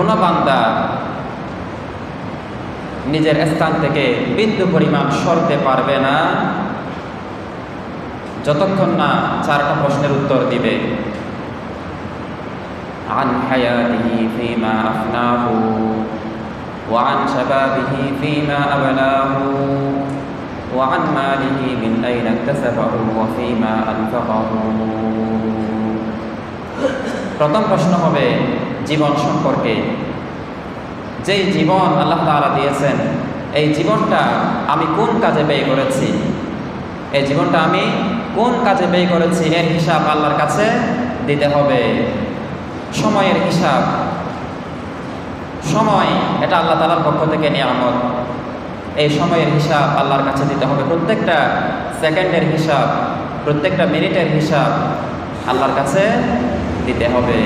কোনো বান্দা নিজের স্থান থেকে বিন্দু পরিমাণ সরতে পারবে না যতক্ষণ না 4টা প্রশ্নের উত্তর দিবে। আন হায়াতিহি ফীমা আফনাহু ওয়া আন শাবাবিহি ফীমা আবলাহু ওয়া আন মালিহি মিন আইনা ইকতাসাবাহু ওয়া ফীমা আনফাকাহু। প্রথম প্রশ্ন হবে জীবন সম্পর্কে। যেই জীবন আল্লাহ তাআলা দিয়েছেন, এই জীবনটা আমি কোন কাজে ব্যয় করেছি, এই জীবনটা আমি কোন কাজে ব্যয় করেছি এর হিসাব আল্লাহর কাছে দিতে হবে। সময়ের হিসাব, সময় এটা আল্লাহ তাআলার পক্ষ থেকে নিয়ামত। এই সময়ের হিসাব আল্লাহর কাছে দিতে হবে। প্রত্যেকটা সেকেন্ডের হিসাব, প্রত্যেকটা মিনিটের হিসাব আল্লাহর কাছে দিতে হবে।